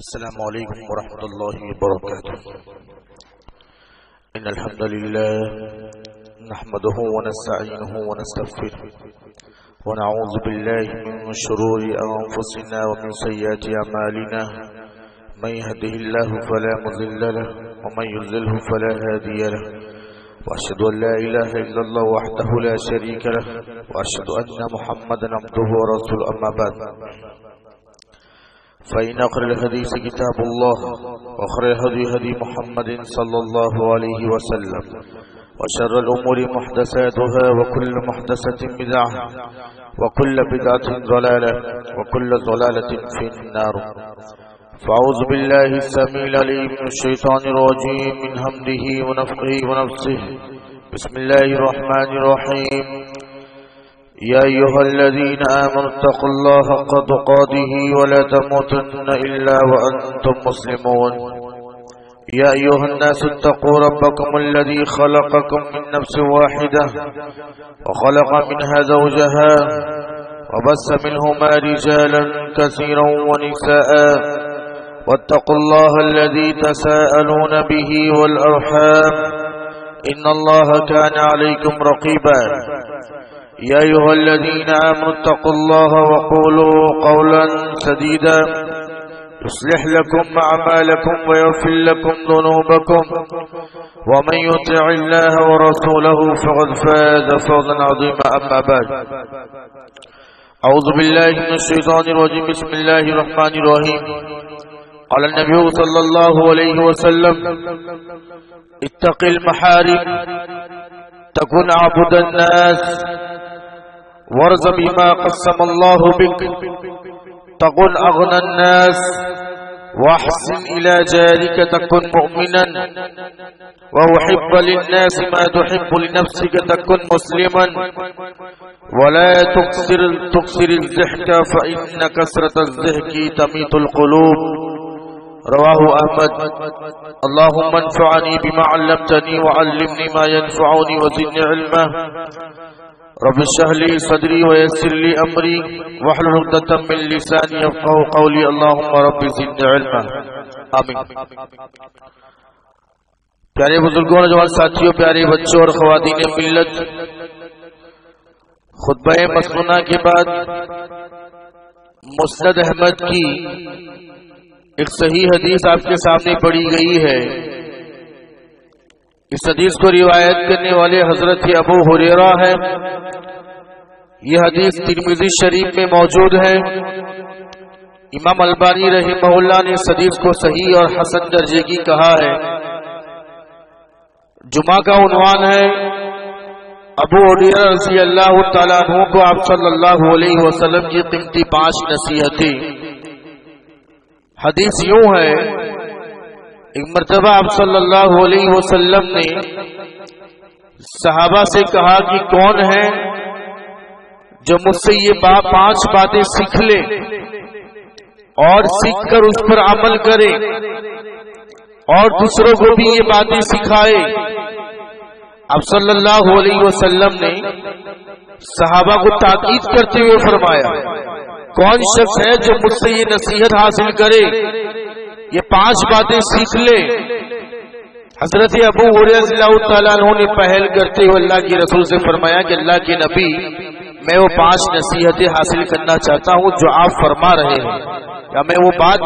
السلام علیکم ورحمۃ اللہ وبرکاتہ ان الحمد للہ نحمده ونستعینه ونستغفره ونعوذ باللہ من شرور انفسنا ومن سیئات اعمالنا من يهده الله فلا مضل له ومن يضلل فلا هادي له واشهد ان لا اله الا الله وحده لا شريك له واشهد ان محمدا عبده ورسوله اما بعد فإن أخر الحديث كتاب الله وأخر الهدي هدي محمد صلى الله عليه وسلم وشر الأمور محدثاتها وكل محدثة بدعة وكل بدعة ضلالة وكل ضلالة في النار فأعوذ بالله السميع العليم من الشيطان الرجيم من همزه ونفخه ونفثه بسم الله الرحمن الرحيم يا أيها الذين آمنوا اتقوا الله حق تقاته ولا تموتن إلا وأنتم مسلمون يا أيها الناس اتقوا ربكم الذي خلقكم من نفس واحدة وخلق منها زوجها وبث منهما رجالا كثيرا ونساء واتقوا الله الذي تساءلون به والأرحام إن الله كان عليكم رقيبا يا أيها الذين آمنوا اتقوا الله وقولوا قولا سديدا يصلح لكم أعمالكم ويغفر لكم ذنوبكم ومن يطع الله ورسوله فقد فاز فوزا عظيما أما بعد أعوذ بالله من الشيطان الرجيم بسم الله الرحمن الرحيم قال النبي صلى الله عليه وسلم اتق المحارم تكن عبد الناس وارض بما قسم الله بك تكن أغنى الناس واحسن إلى جارك تكن مؤمنا وأحب للناس ما تحب لنفسك تكن مسلما ولا تكسر الضحك فإن كسرة الضحك تميت القلوب رواه أحمد. اللهم انفعني بما علمتني وعلمني ما ينفعني وزدني علما رب اشرح لي صدري ويسر لي امري واحلل عقدة من لساني يفقهوا قولي اللهم رب زدني علما آمین. پیارے بزرگوں نوجوان ساتھیوں پیارے بچوں اور خواتین ملت، خطبہ مسنونہ کے بعد مسند احمد کی ایک صحیح حدیث آپ کے سامنے پڑھی گئی ہے. اس حدیث کو روایت کرنے والے حضرت ابو ہریرہ ہے. یہ حدیث ترمذی شریف میں موجود ہے. امام البانی رحمہ اللہ نے اس حدیث کو صحیح اور حسن درجے کی کہا ہے. جمعہ کا عنوان ہے ابو ہریرہ رضی اللہ تعالیٰ عنہ کو آپ صلی اللہ علیہ وسلم کی قیمتی 5 نصیحتیں. حدیث یوں ہے، ایک مرتبہ آپ صلی اللہ علیہ وسلم نے صحابہ سے کہا کہ کون ہے جو مجھ سے یہ 5 باتیں سیکھ لے اور سیکھ کر اس پر عمل کرے اور دوسروں کو بھی یہ باتیں سکھائے. آپ صلی اللہ علیہ وسلم نے صحابہ کو تاکید کرتے ہوئے فرمایا، کون شخص ہے جو مجھ سے یہ نصیحت حاصل کرے، یہ 5 باتیں سیکھ لے. حضرت ابو ہریرہ رضی اللہ تعالیٰ عنہ نے پہل کرتے ہوئے اللہ کے رسول سے فرمایا کہ اللہ کے نبی، میں وہ 5 نصیحتیں حاصل کرنا چاہتا ہوں جو آپ فرما رہے ہیں، یا میں وہ بات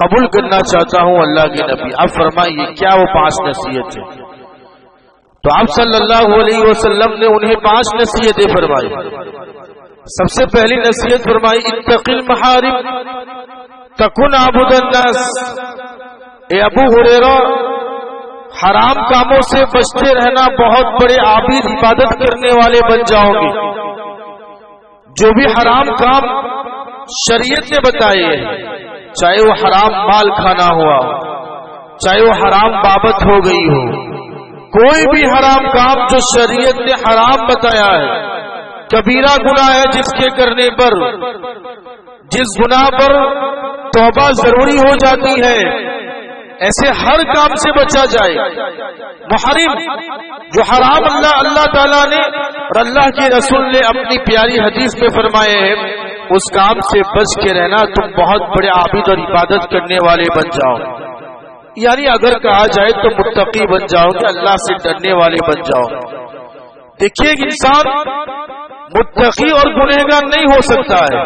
قبول کرنا چاہتا ہوں. اللہ کے نبی آپ فرمائیے کیا وہ 5 نصیحتیں. تو آپ صلی اللہ علیہ وسلم نے انہیں 5 نصیحتیں فرمائی. سب سے پہلی نصیحت فرمائی، اتق المحارم تکن عبد الناس. اے ابو ہریرہ، حرام کاموں سے بچتے رہنا، بہت بڑے عابد عبادت کرنے والے بن جاؤ گے. جو بھی حرام کام شریعت نے بتائے ہیں، چاہے وہ حرام مال کھانا ہوا، چاہے وہ حرام بابت ہو گئی ہو، کوئی بھی حرام کام جو شریعت نے حرام بتایا ہے، کبیرہ گناہ ہے جس کے کرنے پر، جس گناہ پر توبہ ضروری ہو جاتی ہے، ایسے ہر کام سے بچا جائے. محرم جو حرام اللہ تعالیٰ نے اور اللہ کے رسول نے اپنی پیاری حدیث میں فرمائے ہیں اس کام سے بچ کے رہنا، تم بہت بڑے عابد اور عبادت کرنے والے بن جاؤ. یعنی اگر کہا جائے تو متقی بن جاؤ کہ اللہ سے ڈرنے والے بن جاؤ. دیکھیے ایک انسان متقی اور گنہگار نہیں ہو سکتا ہے.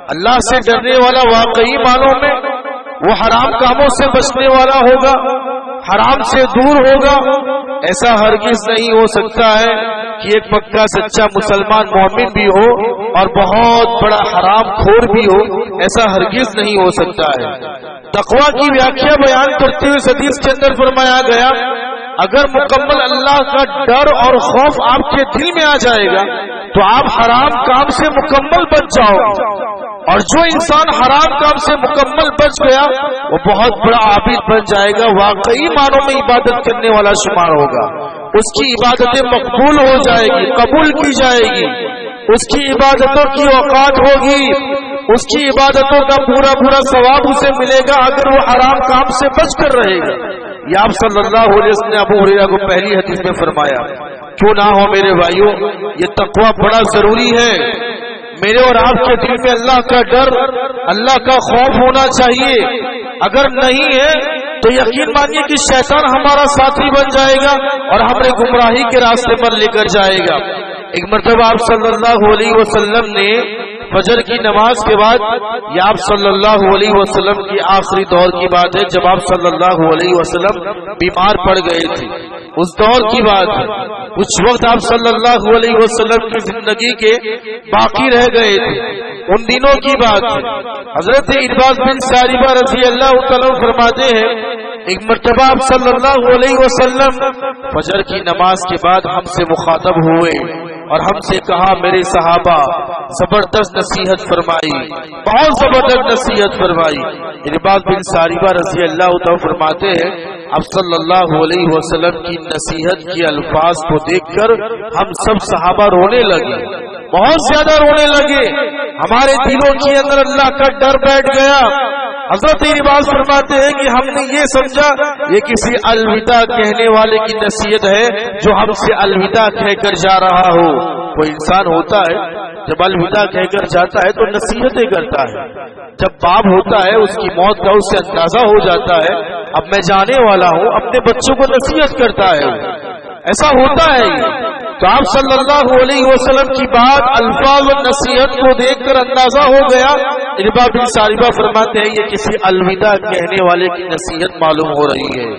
اللہ سے ڈرنے والا واقعی معنوں میں وہ حرام کاموں سے بچنے والا ہوگا، حرام سے دور ہوگا. ایسا ہرگز نہیں ہو سکتا ہے کہ ایک پکا سچا مسلمان مومن بھی ہو اور بہت بڑا حرام خور بھی ہو. ایسا ہرگز نہیں ہو سکتا ہے. تقویٰ کی ویاخیا بیان کرتے ہوئے حدیث کے اندر فرمایا گیا، اگر مکمل اللہ کا ڈر اور خوف آپ کے دل میں آ جائے گا تو آپ حرام کام سے مکمل بچ جاؤ. اور جو انسان حرام کام سے مکمل بچ گیا وہ بہت بڑا عابد بن جائے گا، واقعی معنوں میں عبادت کرنے والا شمار ہوگا. اس کی عبادتیں مقبول ہو جائے گی، قبول کی جائے گی. اس کی عبادتوں کی اوقات ہوگی، اس کی عبادتوں کا پورا ثواب اسے ملے گا اگر وہ حرام کام سے بچ کر رہے گا. یہ آپ صلی اللہ علیہ وسلم نے ابو ہریرہ کو پہلی حدیث میں فرمایا. کیوں نہ ہو میرے بھائیوں، یہ تقویٰ بڑا ضروری ہے. میرے اور آپ کے دل میں اللہ کا ڈر، اللہ کا خوف ہونا چاہیے. اگر نہیں ہے تو یقین مانیے کہ شیطان ہمارا ساتھی بن جائے گا اور ہمیں گمراہی کے راستے پر لے کر جائے گا. ایک مرتبہ آپ صلی اللہ علیہ وسلم نے فجر کی نماز کے بعد، یہ آپ صلی اللہ علیہ وسلم کی آخری دور کی بات ہے جب آپ صلی اللہ علیہ وسلم بیمار پڑ گئے تھے، اس دور کی بات ہے. کچھ وقت آپ صلی اللہ علیہ وسلم کی زندگی کے باقی رہ گئے تھے، ان دنوں کی بات ہے. حضرت ارباز بن ساریبہ رضی اللہ تعالیٰ فرماتے ہیں، ایک مرتبہ آپ صلی اللہ علیہ وسلم فجر کی نماز کے بعد ہم سے مخاطب ہوئے اور ہم سے کہا، میرے صحابہ، زبردست نصیحت فرمائی، بہت زبردست نصیحت فرمائی. ارباز بن ساریبہ رضی اللہ تعالیٰ فرماتے ہیں، اب صلی اللہ علیہ وسلم کی نصیحت کے الفاظ کو دیکھ کر ہم سب صحابہ رونے لگے، بہت زیادہ رونے لگے. ہمارے دلوں کے اندر اللہ کا ڈر بیٹھ گیا. حضرت ارباز فرماتے ہیں کہ ہم نے یہ سمجھا یہ کسی الوداع کہنے والے کی نصیحت ہے جو ہم سے الوداع کہہ کر جا رہا ہو. کوئی انسان ہوتا ہے جب الوداع کہہ کر جاتا ہے تو نصیحتیں کرتا ہے. جب باپ ہوتا ہے اس کی موت کا اس سے اندازہ ہو جاتا ہے، اب میں جانے والا ہوں، اپنے بچوں کو نصیحت کرتا ہے. ایسا ہوتا ہے. تو آپ صلی اللہ علیہ وسلم کی بات، الفاظ و نصیحت کو دیکھ کر اندازہ ہو گیا. ارباز بن ساریبہ فرماتے ہیں یہ کسی الوداع کہنے والے کی نصیحت معلوم ہو رہی ہے،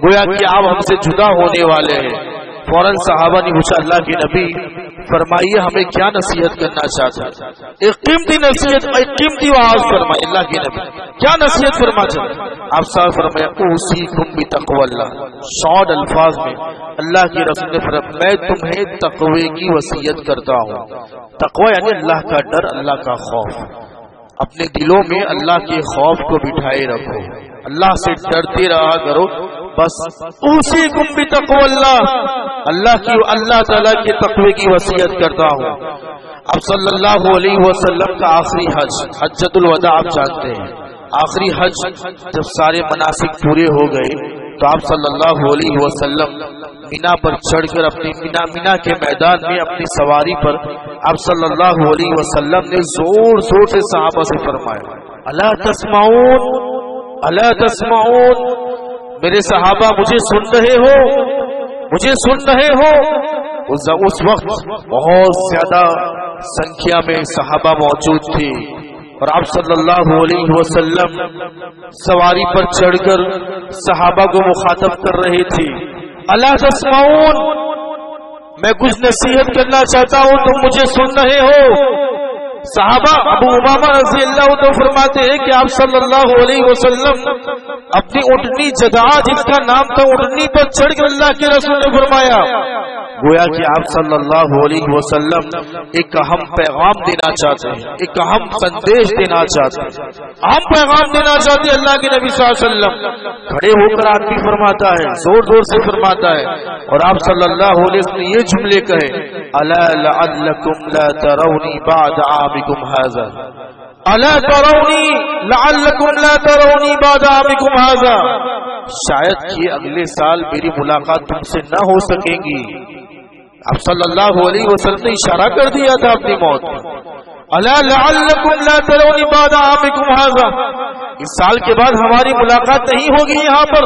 گویا کہ آپ ہم سے جدا ہونے والے ہیں. فوراً صحابہ نے پوچھا، اللہ کے نبی فرمائیے ہمیں کیا نصیحت کرنا چاہتا ہے؟ ایک قیمتی نصیحت، ایک قیمتی آواز فرمائے. اللہ کے نبی کیا نصیحت فرما چاہتے؟ آپ صاحب فرمایا، اوصیکم بتقوی اللہ. شارٹ الفاظ میں اللہ کے رسول نے فرمایا، میں تمہیں تقوی کی وصیت کرتا ہوں. تقوی یعنی اللہ کا ڈر، اللہ کا خوف. اپنے دلوں میں اللہ کے خوف کو بٹھائے رکھو، اللہ سے ڈرتے رہا کرو. بس اوصیکم بتقوی اللہ، اللہ تعالیٰ کے تقوی کی وصیت کرتا ہوں. اب صلی اللہ علیہ وسلم کا آخری حج، حجۃ الوداع آپ جانتے ہیں. آخری حج جب سارے مناسک پورے ہو گئے تو آپ صلی اللہ علیہ وسلم مینا پر چڑھ کر اپنی مینا کے میدان میں اپنی سواری پر آپ صلی اللہ علیہ وسلم نے زور زور سے صحابہ سے فرمایا، الا تسمعون الا تسمعون، میرے صحابہ مجھے سن رہے ہو، مجھے سن رہے ہو. اس وقت بہت زیادہ سنکھیا میں صحابہ موجود تھے اور آپ صلی اللہ علیہ وسلم سواری پر چڑھ کر صحابہ کو مخاطب کر رہے تھے. الا تسمعون، میں کچھ نصیحت کرنا چاہتا ہوں، تم مجھے سن رہے ہو؟ صحابہ ابو امامہ رضی اللہ عنہ فرماتے ہیں کہ آپ صلی اللہ علیہ وسلم اپنی اونٹنی جدعا، جس کا نام تھا، اونٹنی پر چڑھ کر اللہ کے رسول نے فرمایا، گویا کہ آپ صلی اللہ علیہ وسلم ایک اہم پیغام دینا چاہتے ہیں، ایک اہم سندیش دینا چاہتے ہیں، اہم پیغام دینا چاہتے ہیں. اللہ کے نبی صلی اللہ علیہ وسلم کھڑے ہو کر آدمی فرماتا ہے، زور زور سے فرماتا ہے، اور آپ صلی اللہ علیہ وسلم یہ جملے کہے، الا لعلکم لا ترونی بعد عامکم ھذا، الا ترونی لعلکم لا ترونی بعد عامکم ھذا، شاید کہ اگلے سال میری ملاقات تم سے نہ ہو سکے گی. آپ صلی اللہ علیہ وسلم نے اشارہ کر دیا تھا اپنی موت میں. الا لعلکم لا ترون بعد عامکم ھذا، اس سال کے بعد ہماری ملاقات نہیں ہوگی یہاں پر.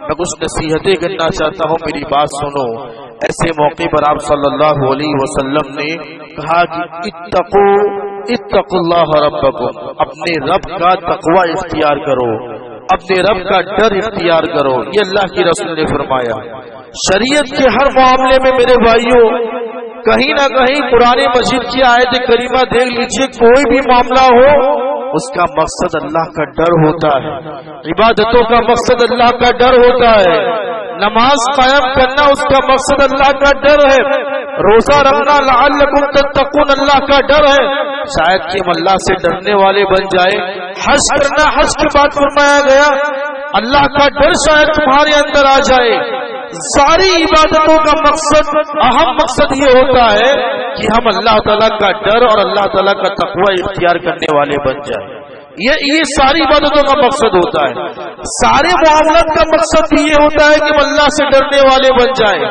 میں کچھ نصیحتیں کرنا چاہتا ہوں، میری بات سنو. ایسے موقع پر آپ صلی اللہ علیہ وسلم نے کہا کہ اتقوا اللہ ربکم، اپنے رب کا تقوی اختیار کرو، اپنے رب کا ڈر اختیار کرو. یہ اللہ کی رسول نے فرمایا. شریعت کے ہر معاملے میں میرے بھائیوں کہیں نہ کہیں قرآن مجید کی آیت کریمہ دیکھ لیجئے، کوئی بھی معاملہ ہو اس کا مقصد اللہ کا ڈر ہوتا ہے، عبادتوں کا مقصد اللہ کا ڈر ہوتا ہے، نماز قائم کرنا اس کا مقصد اللہ کا ڈر ہے، روزہ رکھنا لعلکم تتقون اللہ کا ڈر ہے، شاید کہ ہم اللہ سے ڈرنے والے بن جائے. حج کرنا، حج کے بعد فرمایا گیا اللہ کا ڈر شاید تمہارے اندر آ جائے. ساری عبادتوں کا مقصد، اہم مقصد یہ ہوتا ہے کہ ہم اللہ تعالیٰ کا ڈر اور اللہ تعالیٰ کا تقوی اختیار کرنے والے بن جائیں. یہ ساری عبادتوں کا مقصد ہوتا ہے. سارے معاملات کا مقصد بھی یہ ہوتا ہے کہ ہم اللہ سے ڈرنے والے بن جائیں.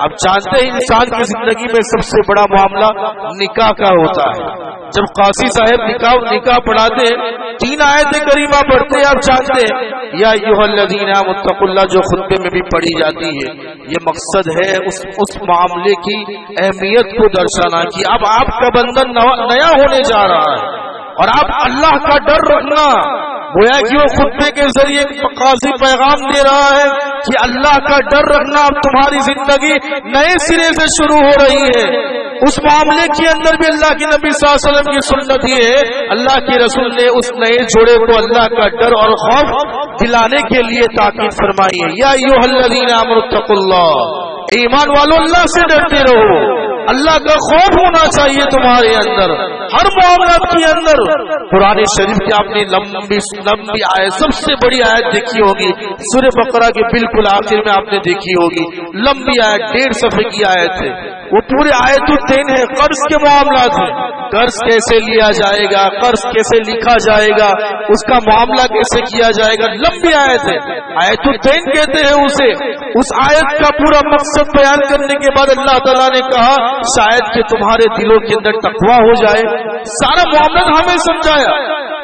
اب جانتے ہیں انسان کی زندگی میں سب سے بڑا معاملہ نکاح کا ہوتا ہے. جب قاضی صاحب نکاح پڑھاتے ہیں 3 آیتیں کریمہ پڑھتے ہیں. آپ جانتے ہیں یا ایھا الذین آمنوا اتقوا اللہ جو خطبے میں بھی پڑھی جاتی ہے. یہ مقصد ہے اس معاملے کی اہمیت کو درشانا کہ اب آپ کا بندھن نیا ہونے جا رہا ہے اور آپ اللہ کا ڈر رکھنا. گویا کہ وہ خطبے کے ذریعے قاضی پیغام دے رہا ہے کہ اللہ کا ڈر رکھنا، اب تمہاری زندگی نئے سرے سے شروع ہو رہی ہے. اس معاملے کے اندر بھی اللہ کے نبی صلی اللہ علیہ وسلم کی سنت یہ ہے، اللہ کے رسول نے اس نئے جوڑے کو اللہ کا ڈر اور خوف دلانے کے لیے تاکید فرمائی ہے. یا ایھا الذین آمنوا اتقوا اللہ، ایمان والو اللہ سے ڈرتے رہو، اللہ کا خوف ہونا چاہیے تمہارے اندر ہر معاملات کے اندر. قرآن شریف کی آپ نے لمبی آیت، سب سے بڑی آیت دیکھی ہوگی سورہ بقرہ کے بالکل آخر میں آپ نے دیکھی ہوگی. لمبی آیت 1.5 صفحے کی آیت ہے. وہ پورے آیت الدین ہے، قرض کے معاملات ہیں. قرض کیسے لیا جائے گا، قرض کیسے لکھا جائے گا، اس کا معاملہ کیسے کیا جائے گا. لمبی آیت ہے، آیت الدین کہتے ہیں اسے. اس آیت کا پورا مقصد بیان کرنے کے بعد اللہ تعالیٰ نے کہا شاید کہ تمہارے دلوں کے اندر تقویٰ ہو جائے. سارا معاملہ ہمیں سمجھایا،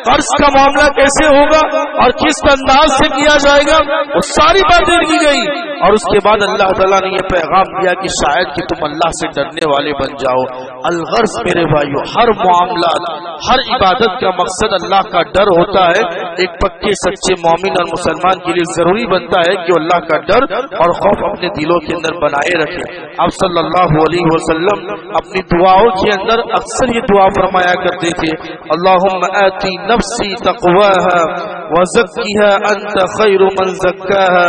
قرض کا معاملہ کیسے ہوگا اور کس انداز سے کیا جائے گا، وہ ساری باتیں کی گئی. اور اس کے بعد اللہ تعالیٰ نے یہ پیغام دیا کہ شاید کہ تم اللہ سے ڈرنے والے بن جاؤ. الغرض میرے بھائیو، ہر معاملات، ہر عبادت کا مقصد اللہ کا ڈر ہوتا ہے. ایک پکے سچے مومن اور مسلمان کے لیے ضروری بنتا ہے کہ وہ اللہ کا ڈر اور خوف اپنے دلوں کے اندر بنائے رکھے. آپ صلی اللہ علیہ وسلم اپنی دعاؤں کے اندر اکثر یہ دعا فرمایا کرتے تھے، اللہم آتی نفسی تقواها وزکیها انت خیر من زکاها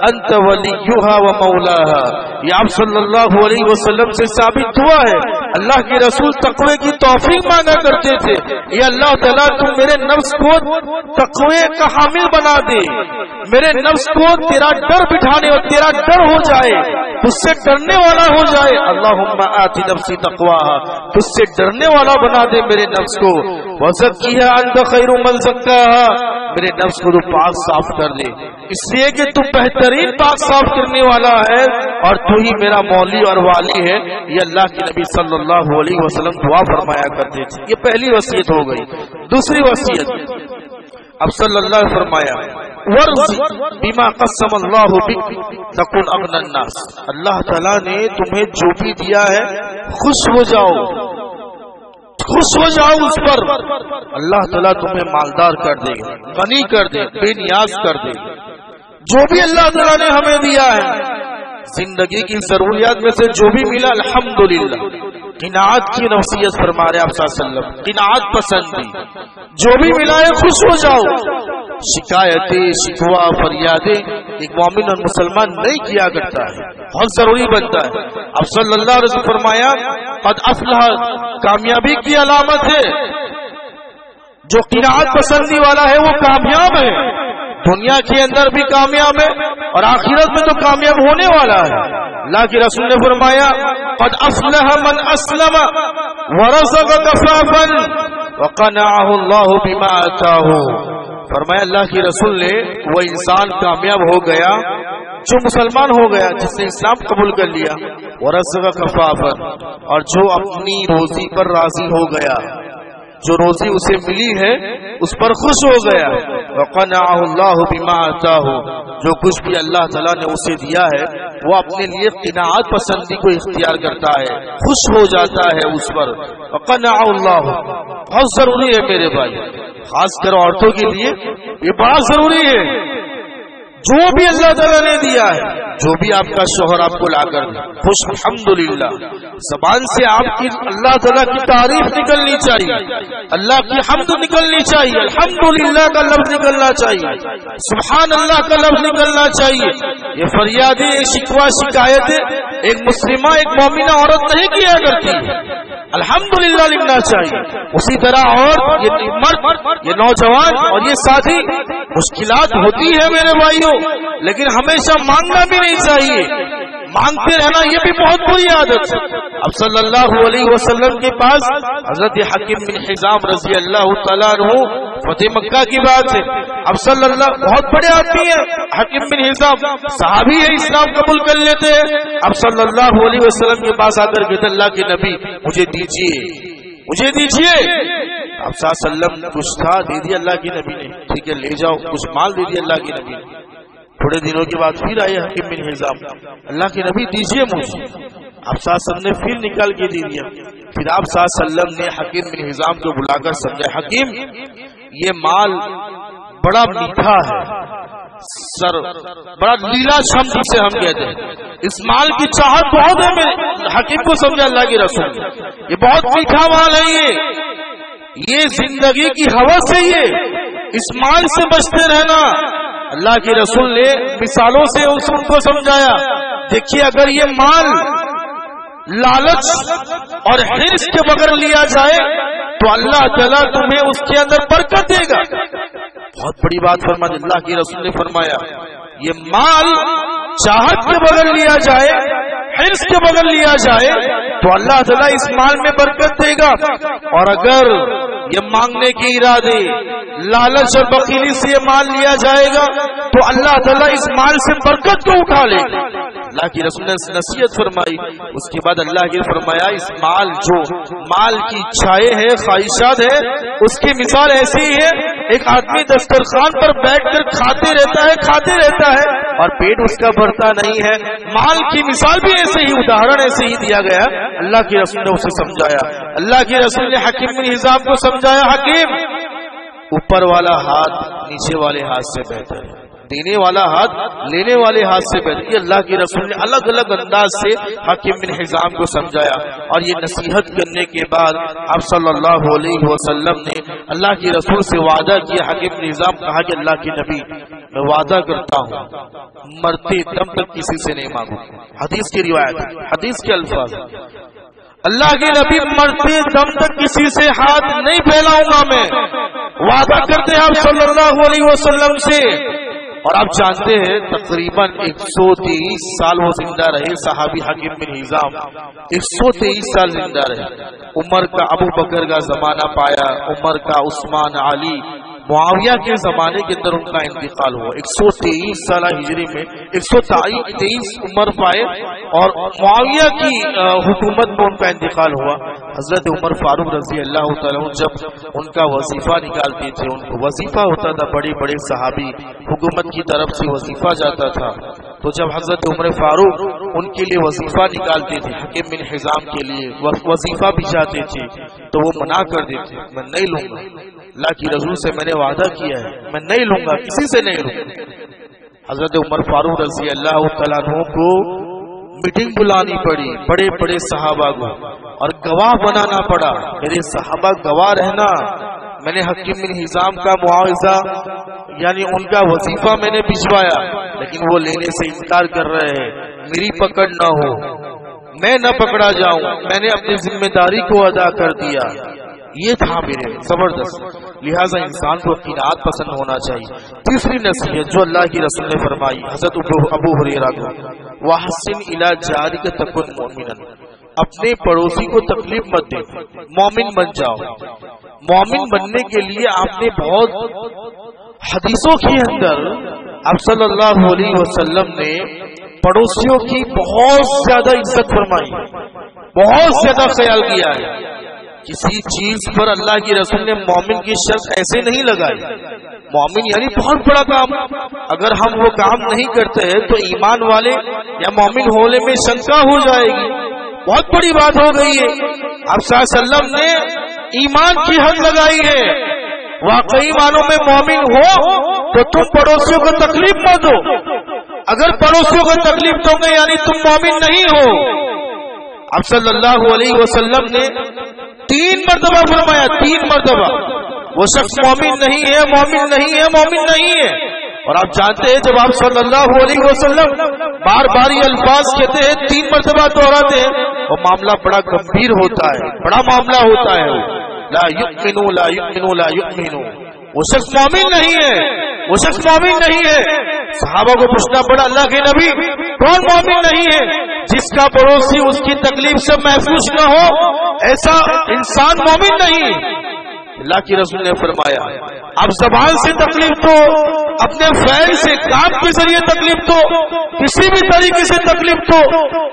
انت ولیها ومولاها. یہ آپ صلی اللہ علیہ وسلم سے ثابت ہوا ہے. اللہ کے رسول تقوی کی توفیق مانگا کرتے تھے، یا اللہ تعالیٰ تم میرے نفس کو تقوی کا حامل بنا دے، میرے نفس کو تیرا ڈر بٹھانے اور تیرا ڈر ہو جائے، تجھ سے ڈرنے والا ہو جائے. اللہم آتی نفسی تقواها، تجھ سے ڈرنے والا بنا دے میرے نفس کو. وزکیہا انت خیر من زکاہا، میرے نفس کو تو پاک صاف کر دے، اس لیے کہ تو بہترین پاک صاف کرنے والا ہے اور تو ہی میرا مولی اور والی ہے. یہ اللہ کے نبی صلی اللہ علیہ وسلم دعا فرمایا کرتے تھے. یہ پہلی وصیت ہو گئی. دوسری وصیت اب صلی اللہ علیہ فرمایا ورض بما قسم اللہ بک تکن اغنى الناس. اللہ تعالیٰ نے تمہیں جو بھی دیا ہے خوش ہو جاؤ، خوش ہو جاؤ اس پر. اللہ تعالیٰ تمہیں مالدار کر دے گا، غنی کر دے، بے نیاز کر دے. جو بھی اللہ تعالیٰ نے ہمیں دیا ہے زندگی کی ضروریات میں سے جو بھی ملا الحمدللہ. قناعت کی نصیحت فرما رہے آپ صلی اللہ علیہ وسلم، قناعت پسندی، جو بھی ملا ہے خوش ہو جاؤ. شکایتیں، شکوہ، فریادیں ایک مومن اور مسلمان نہیں کیا کرتا ہے، بہت ضروری بنتا ہے. اب صلی اللہ علیہ وسلم فرمایا قد افلح، کامیابی کی علامت ہے. جو قناعت پسندی والا ہے وہ کامیاب ہے، دنیا کے اندر بھی کامیاب ہے اور آخرت میں تو کامیاب ہونے والا ہے. اللہ کے رسول نے فرمایا قد افلح من اسلم ورزق کفافا وقنعه الله بما آتاه. فرمایا اللہ کے رسول نے وہ انسان کامیاب ہو گیا جو مسلمان ہو گیا، جس نے اسلام قبول کر لیا، ورزق کفافا، اور جو اپنی روزی پر راضی ہو گیا. جو روزی اسے ملی ہے اس پر خوش ہو گیا. وقنعه الله بما آتاه، جو کچھ بھی اللہ تعالیٰ نے اسے دیا ہے وہ اپنے لیے قناعت پسندی کو اختیار کرتا ہے، خوش ہو جاتا ہے اس پر. وقنعه الله بہت ضروری ہے میرے بھائی، خاص کر عورتوں کے لیے یہ بڑا ضروری ہے. جو بھی اللہ تعالیٰ نے دیا ہے، جو بھی آپ کا شوہر آپ کو لا کر دے، خوش الحمدللہ. زبان سے آپ کی اللہ تعالیٰ کی تعریف نکلنی چاہیے، اللہ کی حمد نکلنی چاہیے، الحمدللہ کا لفظ نکلنا چاہیے، سبحان اللہ کا لفظ نکلنا چاہیے. یہ فریادیں، شکوہ، شکایتیں ایک مسلمہ، ایک مومنہ عورت نہیں کیا کرتی، الحمدللہ لکھنا چاہیے. اسی طرح اور یہ مرد، یہ نوجوان اور یہ ساتھی، مشکلات ہوتی ہے میرے بھائیوں، لیکن ہمیشہ مانگنا بھی نہیں چاہیے. مانگتے رہنا یہ بھی بہت بری عادت ہے. اب صلی اللہ علیہ وسلم کے پاس حضرت حکیم بن حزام رضی اللہ تعالیٰ عنہ، فتح مکہ کی بات ہے. اب صلی اللہ، بہت بڑے آدمی ہیں حکیم بن حزام، صحابی ہے، اسلام قبول کر لیتے ہیں. اب صلی اللہ علیہ وسلم کے پاس آ کر کہتے اللہ کے نبی مجھے دیجیے، مجھے دیجیے. اب صلی اللہ علیہ وسلم کچھ تھا، دے دیا اللہ کے نبی نے. ٹھیک ہے لے جاؤ، کچھ مال دے دیا اللہ کے نبی نے. تھوڑے دنوں کے بعد پھر آئے حکیم بن حزام، اللہ کے نبی دیجیے مجھے. اب صلی اللہ علیہ وسلم نے پھر نکال کے دے دیا. پھر آپ صلی اللہ علیہ وسلم نے حکیم بن حزام کو بلا کر سمجھا، حکیم یہ مال بڑا میٹھا ہے، سر بڑا لیلا چھم جسے ہم کہتے ہیں، اس مال کی چاہت بہت ہے. میں حکیم کو سمجھا اللہ کے رسول، یہ بہت میٹھا مال ہے، یہ زندگی کی ہوس ہے، یہ اس مال سے بچتے رہنا. اللہ کے رسول نے مثالوں سے ان کو سمجھایا. دیکھیے اگر یہ مال لالچ اور حرص کے بغیر لیا جائے تو اللہ تعالیٰ تمہیں اس کے اندر برکت دے گا. بہت بڑی بات فرمائی اللہ کے رسول نے فرمایا، یہ مال چاہت کے بغیر لیا جائے، حرص کے بغیر لیا جائے تو اللہ تعالیٰ اس مال میں برکت دے گا. اور اگر یہ مانگنے کے ارادے، لالچ اور بخیلی سے یہ مال لیا جائے گا تو اللہ تعالیٰ اس مال سے برکت کو اٹھا لے گا. اللہ کی رسول نے نصیحت فرمائی. اس کے بعد اللہ کے فرمایا اس مال، جو مال کی اچھائیں ہیں، خواہشات ہے، اس کی مثال ایسی ہی ہے، ایک آدمی دسترخوان پر بیٹھ کر کھاتے رہتا ہے اور پیٹ اس کا بھرتا نہیں ہے. مال کی مثال بھی ایسے ہی، ادہرن ایسے ہی دیا گیا. اللہ کے رسول نے اسے سمجھایا. اللہ کے رسول نے حکیم بن حزام کو سمجھایا، حکیم اوپر والا ہاتھ نیچے والے ہاتھ سے بہتر ہے، دینے والا ہاتھ لینے والے ہاتھ سے بہتر. یہ اللہ کے رسول نے الگ الگ انداز سے حکیم بن حزام کو سمجھایا. اور یہ نصیحت کرنے کے بعد آپ صلی اللہ علیہ وسلم نے اللہ کے رسول سے وعدہ کیا. حکیم بن حزام کہا کہ اللہ کے نبی میں وعدہ کرتا ہوں مرتے دم تک کسی سے نہیں مانگوں. حدیث کی روایت، حدیث کے الفاظ، اللہ کے نبی مرتے دم تک کسی سے ہاتھ نہیں پھیلاؤں گا. میں وعدہ کرتے ہیں آپ صلی اللہ علیہ وسلم سے. اور آپ جانتے ہیں تقریباً 123 سال وہ زندہ رہے صحابی حکیم بن حزام، 123 سال زندہ رہے. عمر کا ابو بکر کا زمانہ پایا، عمر کا عثمان، علی، معاویہ کے زمانے کے اندر ان کا انتقال ہوا. 123 سالہ ہجری میں 123 عمر پائے اور معاویہ کی حکومت میں ان کا انتقال ہوا. حضرت عمر فاروق رضی اللہ تعالیٰ جب ان کا وظیفہ نکالتے تھے، ان کو وظیفہ ہوتا تھا، بڑے بڑے صحابی حکومت کی طرف سے وظیفہ جاتا تھا، تو جب حضرت عمر فاروق ان کے لیے وظیفہ نکالتے تھے، حکیم بن حزام کے لیے وظیفہ بھی جاتے تھے، تو وہ منع کر دیتے، میں نہیں لوں گا، اللہ کی رسول سے میں نے وعدہ کیا ہے، میں نہیں لوں گا، کسی سے نہیں لوں گا. حضرت عمر فاروق رضی اللہ تعالیٰ عنہ کو میٹنگ بلانی پڑی بڑے بڑے صحابہ کو اور گواہ بنانا پڑا. میرے صحابہ گواہ رہنا، میں نے حکیم بن حزام کا معاوضہ یعنی ان کا وظیفہ میں نے بھجوایا، لیکن وہ لینے سے انکار کر رہے ہیں. میری پکڑ نہ ہو، میں نہ پکڑا جاؤں، میں نے اپنی ذمہ داری کو ادا کر دیا. یہ تھا میرے زبردست. لہٰذا انسان کو قناعت پسند ہونا چاہیے. تیسری نصیحت جو اللہ کی رسول نے فرمائی حضرت ابو ہریرہ کو، وَحَسِّنْ إِلَىٰ جَارِكَ تَكُنْ مُؤْمِنًا، اپنے پڑوسی کو تکلیف مت دے، مومن بن جاؤ. مومن بننے کے لیے آپ نے بہت حدیثوں کے اندر آپ صلی اللہ علیہ وسلم نے پڑوسیوں کی بہت زیادہ عزت فرمائی، بہت زیادہ خیال کیا ہے. کسی چیز پر اللہ کی رسول نے مومن کی شرط ایسے نہیں لگائی. مومن یعنی بہت بڑا کام، اگر ہم وہ کام نہیں کرتے ہیں تو ایمان والے یا مومن ہونے میں شنکا ہو جائے گی. بہت بڑی بات ہو گئی ہے. آپ صلی اللہ علیہ وسلم نے ایمان کی حد لگائی ہے. واقعی معنوں میں مومن ہو تو تم پڑوسیوں کو تکلیف مت دو. اگر پڑوسیوں کو تکلیف دو گے یعنی تم مومن نہیں ہو. اب صلی اللہ علیہ وسلم نے 3 مرتبہ فرمایا، 3 مرتبہ وہ شخص مومن نہیں ہے، مومن نہیں ہے، مومن نہیں ہے. اور آپ جانتے ہیں جب آپ صلی اللہ علیہ وسلم بار بار یہ الفاظ کہتے ہیں، 3 مرتبہ دہراتے ہیں، وہ معاملہ بڑا گمبھیر ہوتا ہے، بڑا معاملہ ہوتا ہے. لا یؤمنو لا یؤمنو لا یؤمنو، وہ شخص مومن نہیں ہے، وہ شخص مومن نہیں ہے. صحابہ کو پوچھنا پڑا، اللہ کے نبی کون مومن نہیں ہے؟ جس کا پڑوسی اس کی تکلیف سے محفوظ نہ ہو ایسا انسان مومن نہیں. اللہ کی رسول نے فرمایا اب زبان سے تکلیف تو، اپنے فعل سے، کام کے ذریعے تکلیف تو، کسی بھی طریقے سے تکلیف تو،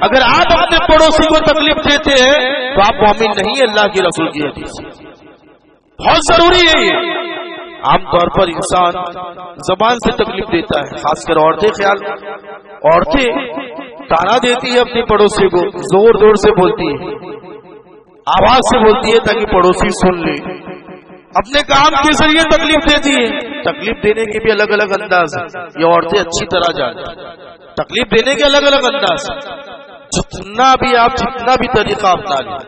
اگر آپ اپنے پڑوسی کو تکلیف دیتے ہیں تو آپ مومن نہیں ہیں. اللہ کی رسول کی حدیث بہت ضروری ہے. یہ عام طور پر انسان زبان سے تکلیف دیتا ہے، خاص کر عورتیں تانا دیتی ہے اپنے پڑوسی کو، زور زور سے بولتی ہے، آواز سے بولتی ہے تاکہ پڑوسی سن لے. اپنے کام کے ذریعے تکلیف دیتی ہے. تکلیف دینے کے بھی الگ الگ انداز ہیں، یہ عورتیں اچھی طرح جانتی ہیں. تکلیف دینے کے الگ الگ انداز ہیں. جتنا بھی طریقہ اپنا لیں،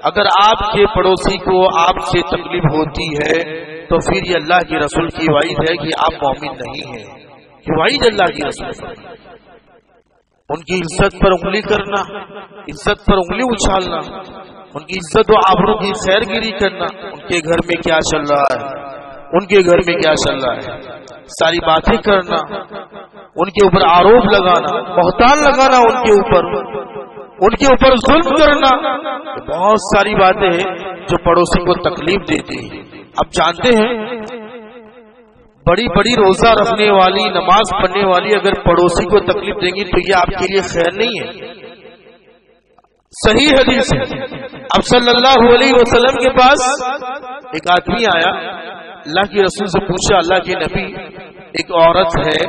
اگر آپ کے پڑوسی کو آپ سے تکلیف ہوتی ہے تو پھر یہ اللہ کی رسول کی وعید ہے کہ آپ مومن نہیں ہیں. یہ وعید اللہ کی رسول. ان کی عزت پر انگلی کرنا، عزت پر انگلی اچھالنا، ان کی عزت و آبرو کی خیر گیری کرنا، ان کے گھر میں کیا چل رہا ہے، ان کے گھر میں کیا چل رہا ہے، ساری باتیں کرنا، ان کے اوپر آروپ لگانا، بہتان لگانا، ان کے اوپر ظلم کرنا، بہت ساری باتیں ہیں جو پڑوسی کو تکلیف دیتی ہیں. اب جانتے ہیں بڑی بڑی روزہ رکھنے والی، نماز پڑھنے والی اگر پڑوسی کو تکلیف دیں گی تو یہ آپ کے لیے خیر نہیں ہے. صحیح حدیث ہے. اب صلی اللہ علیہ وسلم کے پاس ایک آدمی آیا، اللہ کی رسول سے پوچھا، اللہ کے نبی ایک عورت ہے